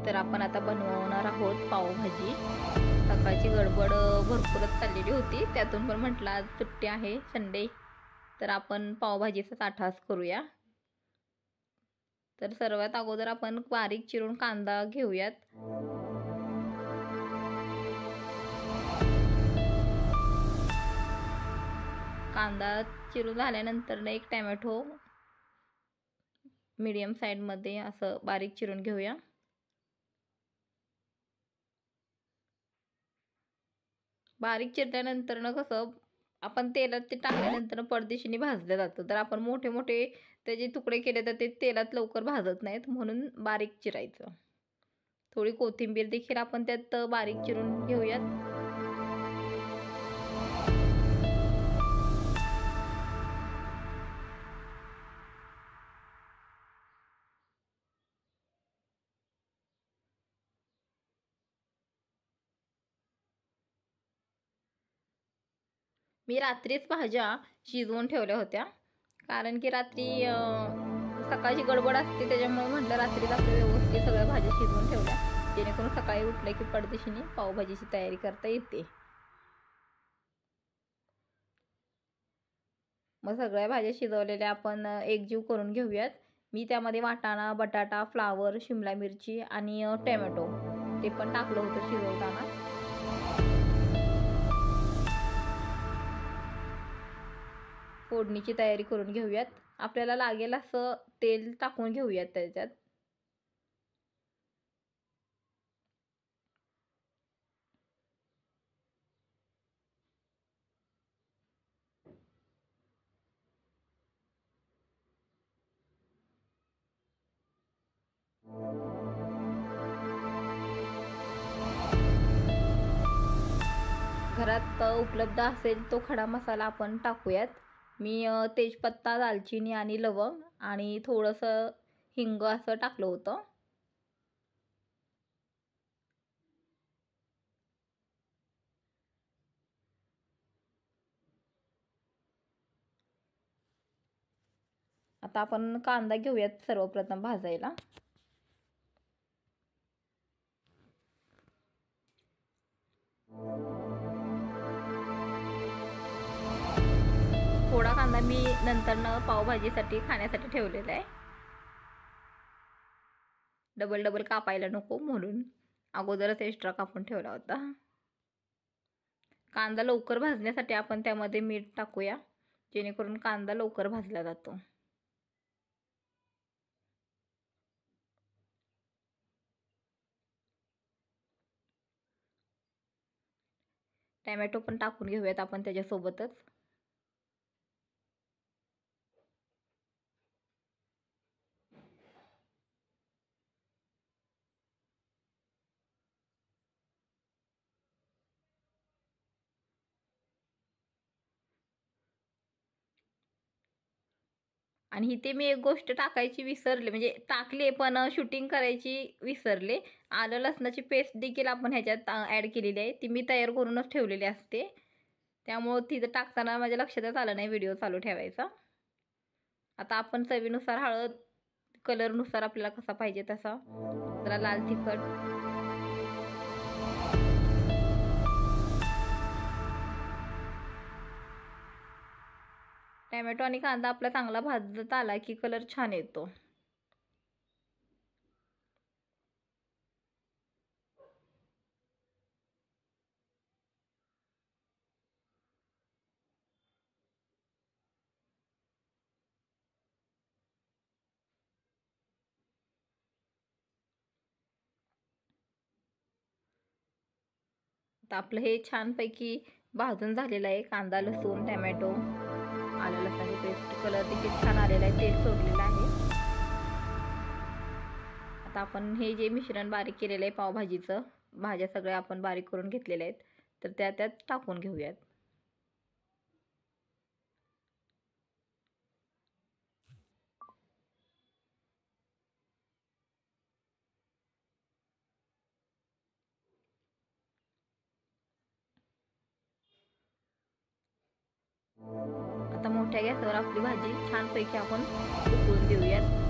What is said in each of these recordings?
तर आपण आता बनवणार आहोत पावभाजी। सकाळची गडबड भरपूरच चाललेली होती, त्यातून पण म्हटलं आज सुट्टी आहे संडे, तर आपण पावभाजीचा ताटास करूया। तर सर्वात अगोदर आपण बारीक चिरून कांदा घेऊयात। कांदा चिरून झाल्यानंतर एक टोमॅटो मीडियम साईजमध्ये असं बारीक चिरून घेऊया। बारीक चिरल्यानंतर कसं आपण तेलात ते टाकल्यानंतर पडदेशीने भाजलं जातं, तर आपण मोठे मोठे त्याचे तुकडे केले तर ते तेलात लवकर भाजत नाहीत, म्हणून बारीक चिरायचं। थोडी कोथिंबीर देखील आपण त्यात बारीक चिरून घेऊयात। मी रात्रीच भाज्या शिजवून ठेवल्या होत्या, कारण की रात्री सकाळची गडबड असते, त्याच्यामुळे म्हटलं रात्रीच आपल्या व्यवस्थित सगळ्या भाज्या शिजवून ठेवल्या, जेणेकरून सकाळी उठलं की पडदेशीने पावभाजीची तयारी करता येते। मग सगळ्या भाज्या शिजवलेल्या आपण एकजीव करून घेऊयात। मी त्यामध्ये वाटाणा, बटाटा, फ्लावर, शिमला मिरची आणि टोमॅटो ते पण टाकलं होतं शिजवताना। फोडणीची तयारी करून घेऊयात। आपल्याला लागेल असं तेल टाकून घेऊयात त्याच्यात। घरात उपलब्ध असेल तो खडा मसाला आपण टाकूयात। मी तेजपत्ता, दालचिनी आणि लवंग आणि थोडंसं हिंग असं टाकलं होतं। आता आपण कांदा घेऊयात सर्वप्रथम भाजायला। थोडा कांदा मी नंतरनं पावभाजीसाठी खाण्यासाठी ठेवलेला आहे, डबल कापायला नको म्हणून अगोदरच एक्स्ट्रा कापून ठेवला होता। कांदा लवकर भाजण्यासाठी आपण त्यामध्ये मीठ टाकूया, जेणेकरून कांदा लवकर भाजला जातो। टोमॅटो पण टाकून घेऊयात आपण त्याच्यासोबतच। आणि इथे मी एक गोष्ट टाकायची विसरले, म्हणजे टाकले पण शूटिंग करायची विसरले। आलं लसणाची पेस्ट देखील आपण ह्याच्यात ॲड केलेली आहे, ती मी तयार करूनच ठेवलेली असते, त्यामुळं तिथं टाकताना माझ्या लक्षातच आलं नाही व्हिडिओ चालू ठेवायचा। आता आपण चवीनुसार हळद, कलरनुसार आपल्याला कसा पाहिजे तसा, जरा लाल तिखट, टोमॅटो आणि कांदा आपला चांगला भाजत आला की कलर छान येतो। आता आपलं हे छानपैकी भाजून झालेलं आहे। कांदा, लसूण, टोमॅटो, आलं लसणाची पेस्ट, कलर देखील छान आलेला आहे, तेल सोडलेलं आहे। आता आपण हे जे मिश्रण बारीक केलेलं आहे पावभाजीचं, भाज्या सगळ्या आपण बारीक करून घेतलेल्या आहेत, तर त्यात टाकून घेऊयात। आता मोठ्या गॅसवर आपली भाजी छानपैकी आपण उकळून देऊयात।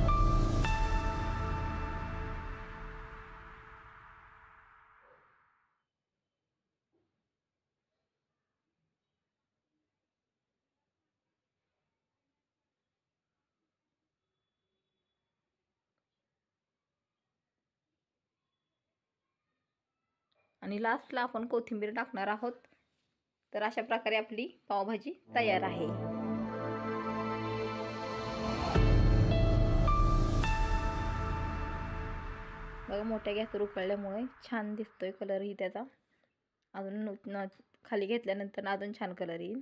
आणि लास्टला आपण कोथिंबीर टाकणार आहोत. तर अशा प्रकारे आपली पावभाजी तयार आहे. बघा मोठ्या गॅसवर उकळल्यामुळे छान दिसतोय कलरही त्याचा. अजून खाली घेतल्यानंतर अजून छान कलर येईल.